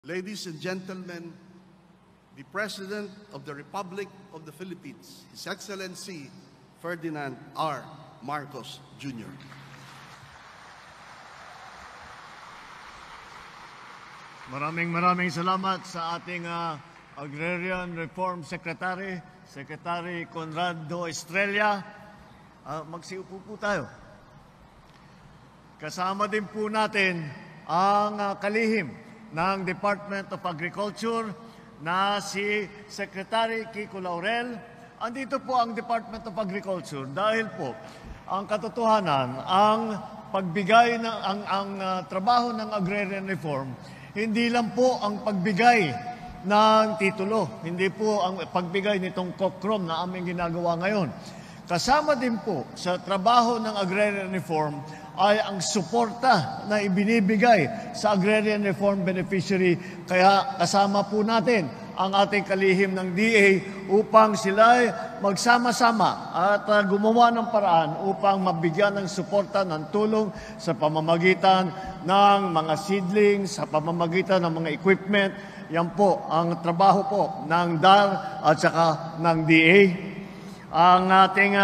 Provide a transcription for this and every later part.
Ladies and gentlemen, the President of the Republic of the Philippines, His Excellency Ferdinand R. Marcos Jr. Maraming salamat sa ating Agrarian Reform Secretary, Secretary Conrado Estrella. Magsiupo po tayo. Kasama din po natin ang kalihim ng Department of Agriculture na si Secretary Kiko Laurel. Andito po ang Department of Agriculture dahil po ang katotohanan, ang pagbigay ng trabaho ng agrarian reform, hindi lang po ang pagbigay ng titulo, hindi po ang pagbigay nitong COCROM na aming ginagawa ngayon. Kasama din po sa trabaho ng agrarian reform ay ang suporta na ibinibigay sa agrarian reform beneficiary. Kaya kasama po natin ang ating kalihim ng DA upang sila magsama-sama at gumawa ng paraan upang mabigyan ng suporta ng tulong sa pamamagitan ng mga seedlings, sa pamamagitan ng mga equipment. Yan po ang trabaho po ng DAR at saka ng DA. Ang ating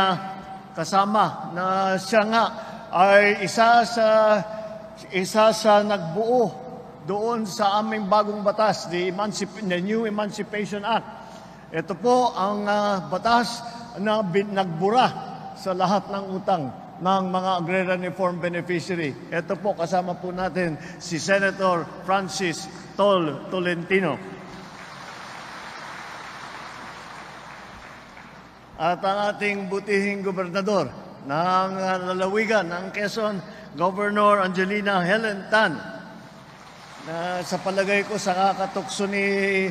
kasama na siya nga ay isa sa nagbuo doon sa aming bagong batas, the New Emancipation Act. Ito po ang batas na nagbura sa lahat ng utang ng mga agrarian reform beneficiary. Ito po, kasama po natin si Senator Francis Tolentino. At ang ating butihing gobernador ng lalawigan ng Quezon, Governor Angelina Helen Tan, na sa palagay ko sa kakatukso ni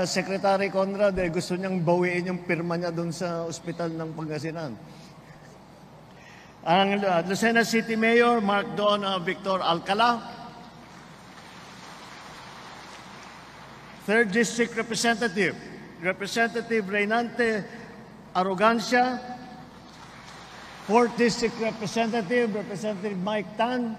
Secretary Conrad, gusto niyang bawiin yung pirma niya doon sa ospital ng Pangasinan. Ang Lucena City Mayor, Mark Don Victor Alcala, 3rd District Representative, Representative Reynante Arrogancia, 4th District Representative, Representative Mike Tan,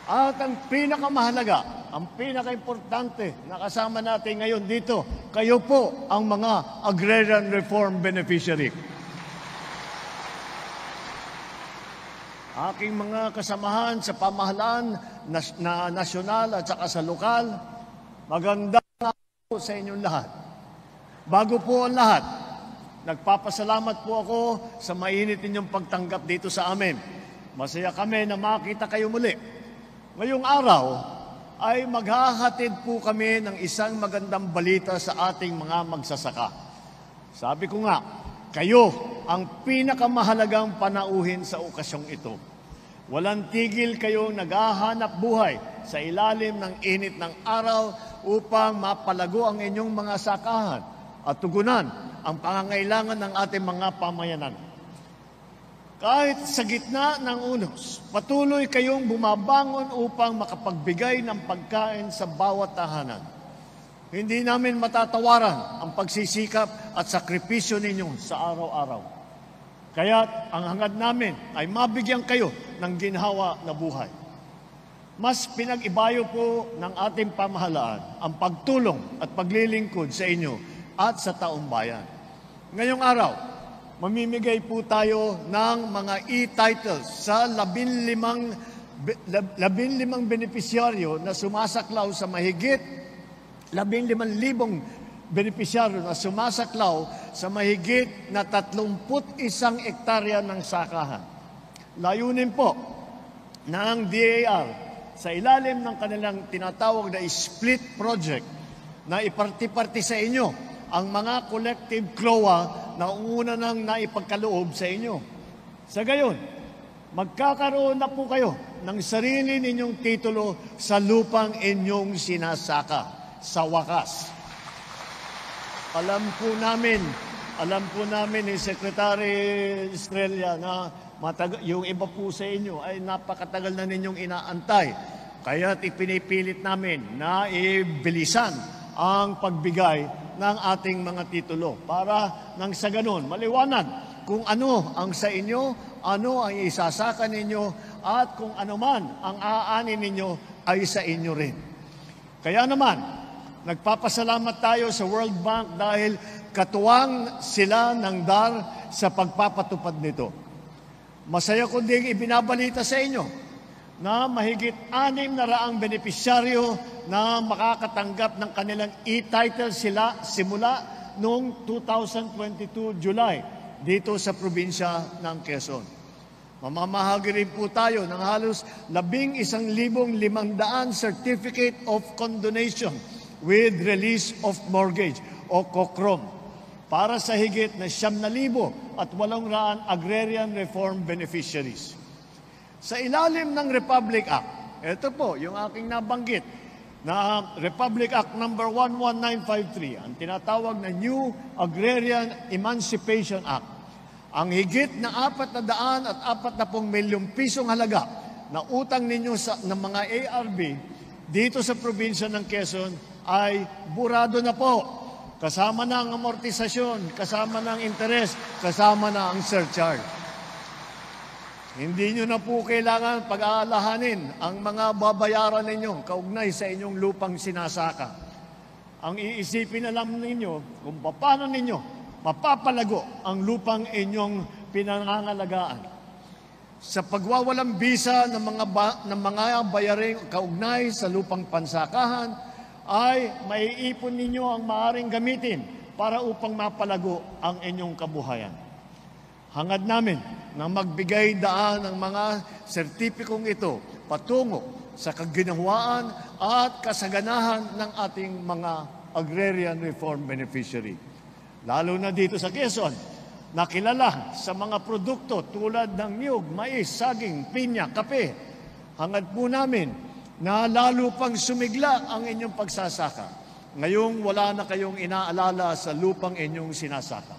at ang pinakamahalaga, ang pinakaimportante na kasama natin ngayon dito, kayo po ang mga agrarian reform beneficiary. Aking mga kasamahan sa pamahalaan na nasyonal at saka sa lokal, magandang araw sa inyong lahat. Bago po ang lahat, nagpapasalamat po ako sa mainit ninyong pagtanggap dito sa amin. Masaya kami na makita kayo muli. Ngayong araw ay maghahatid po kami ng isang magandang balita sa ating mga magsasaka. Sabi ko nga, kayo ang pinakamahalagang panauhin sa okasyong ito. Walang tigil kayong naghahanap buhay sa ilalim ng init ng araw upang mapalago ang inyong mga sakahan at tugunan ang pangangailangan ng ating mga pamayanan. Kahit sa gitna ng unos, patuloy kayong bumabangon upang makapagbigay ng pagkain sa bawat tahanan. Hindi namin matatawaran ang pagsisikap at sakripisyo ninyo sa araw-araw. Kaya't ang hangad namin ay mabigyan kayo ng ginhawa na buhay. Mas pinag-ibayo po ng ating pamahalaan ang pagtulong at paglilingkod sa inyo at sa taong bayan. Ngayong araw, mamimigay po tayo ng mga e-titles sa 15 benepisyaryo na sumasaklaw sa mahigit 15,000 benepisyaryo na sumasaklaw sa mahigit na 31 hektarya ng sakahan. Layunin po ng DAR sa ilalim ng kanilang tinatawag na split project na iparti-parti sa inyo ang mga collective CLOA na una nang naipagkaloob sa inyo. Sa gayon, magkakaroon na po kayo ng sarili ninyong titulo sa lupang inyong sinasaka sa wakas. Alam po namin ni Secretary Estrella na yung iba po sa inyo ay napakatagal na ninyong inaantay. Kaya't ipinipilit namin na ibilisan ang pagbigay ng ating mga titulo para nang sa ganun maliwanag kung ano ang sa inyo, ano ang isasaka ninyo at kung ano man ang aanin ninyo ay sa inyo rin. Kaya naman, nagpapasalamat tayo sa World Bank dahil katuwang sila ng DAR sa pagpapatupad nito. Masaya ko ding ibinabalita sa inyo na mahigit 600 benepisyaryo na makakatanggap ng kanilang e-title sila simula noong 2022 July dito sa probinsya ng Quezon. Mamamahagi rin po tayo ng halos 11,500 Certificate of Condonation with Release of Mortgage o COCROM para sa higit na 9,800 agrarian reform beneficiaries. Sa ilalim ng Republic Act, ito po yung aking nabanggit na Republic Act number 11953, ang tinatawag na New Agrarian Emancipation Act. Ang higit na 440 milyong pisong halaga na utang ninyo ng mga ARB dito sa probinsya ng Quezon ay burado na po. Kasama na ang amortisasyon, kasama na ang interest, kasama na ang surcharge. Hindi nyo na po kailangan pag-aalahanin ang mga babayaran ninyo kaugnay sa inyong lupang sinasaka. Ang iisipin na lang ninyo kung paano ninyo mapapalago ang lupang inyong pinangangalagaan. Sa pagwawalang bisa ng mga bayaring kaugnay sa lupang pansakahan, ay maiipon ninyo ang maaaring gamitin para upang mapalago ang inyong kabuhayan. Hangad namin na magbigay daan ng mga sertipikong ito patungo sa kaginhawaan at kasaganahan ng ating mga agrarian reform beneficiary. Lalo na dito sa Quezon, nakilala sa mga produkto tulad ng niyog, mais, saging, pinya, kape. Hangad po namin na lalo pang sumigla ang inyong pagsasaka. Ngayong wala na kayong inaalala sa lupang inyong sinasaka.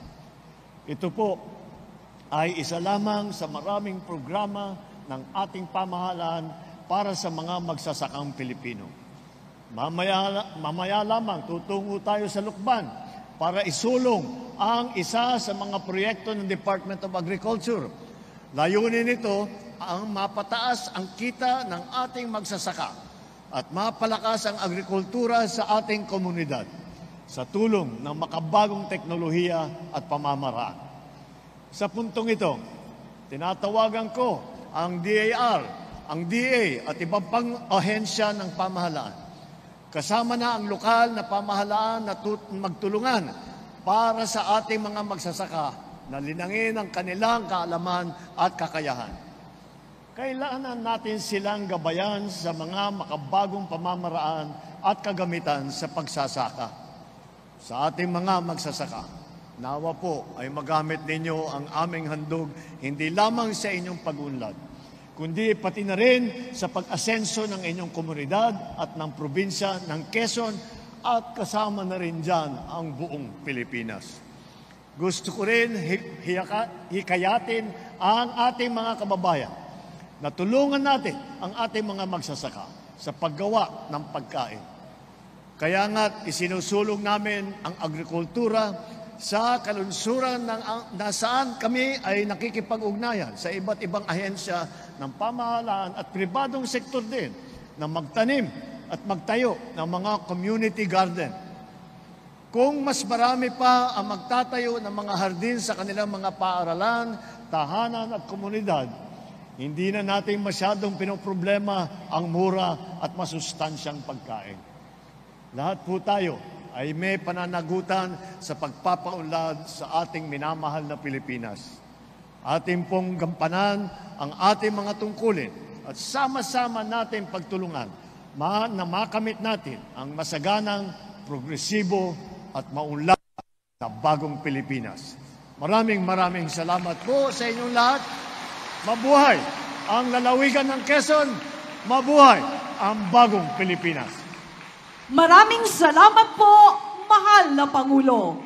Ito po ay isa lamang sa maraming programa ng ating pamahalaan para sa mga magsasakang Pilipino. Mamaya lamang tutungo tayo sa Lukban para isulong ang isa sa mga proyekto ng Department of Agriculture. Layunin nito ang mapataas ang kita ng ating magsasaka at mapalakas ang agrikultura sa ating komunidad sa tulong ng makabagong teknolohiya at pamamaraan. Sa puntong ito, tinatawagan ko ang DAR, ang DA at ibang pang ahensya ng pamahalaan. Kasama na ang lokal na pamahalaan na magtulungan para sa ating mga magsasaka na linangin ang kanilang kaalaman at kakayahan. Kailangan natin silang gabayan sa mga makabagong pamamaraan at kagamitan sa pagsasaka. Sa ating mga magsasaka, nawa po ay magamit ninyo ang aming handog hindi lamang sa inyong pag-unlad, kundi pati na rin sa pag-asenso ng inyong komunidad at ng probinsya ng Quezon at kasama na rin dyan ang buong Pilipinas. Gusto ko rin hikayatin ang ating mga kababayan na tulungan natin ang ating mga magsasaka sa paggawa ng pagkain. Kaya nga isinusulong namin ang agrikultura sa kalunsuran na saan kami ay nakikipag-ugnayan sa iba't ibang ahensya ng pamahalaan at pribadong sektor din na magtanim at magtayo ng mga community garden. Kung mas marami pa ang magtatayo ng mga hardin sa kanilang mga paaralan, tahanan at komunidad, hindi na natin masyadong pinoproblema ang mura at masustansyang pagkain. Lahat po tayo ay may pananagutan sa pagpapaunlad sa ating minamahal na Pilipinas. Ating pong gampanan ang ating mga tungkulin at sama-sama natin pagtulungan na makamit natin ang masaganang, progresibo at maunlad na bagong Pilipinas. Maraming salamat po sa inyong lahat. Mabuhay ang lalawigan ng Quezon. Mabuhay ang bagong Pilipinas. Maraming salamat po, mahal na Pangulo.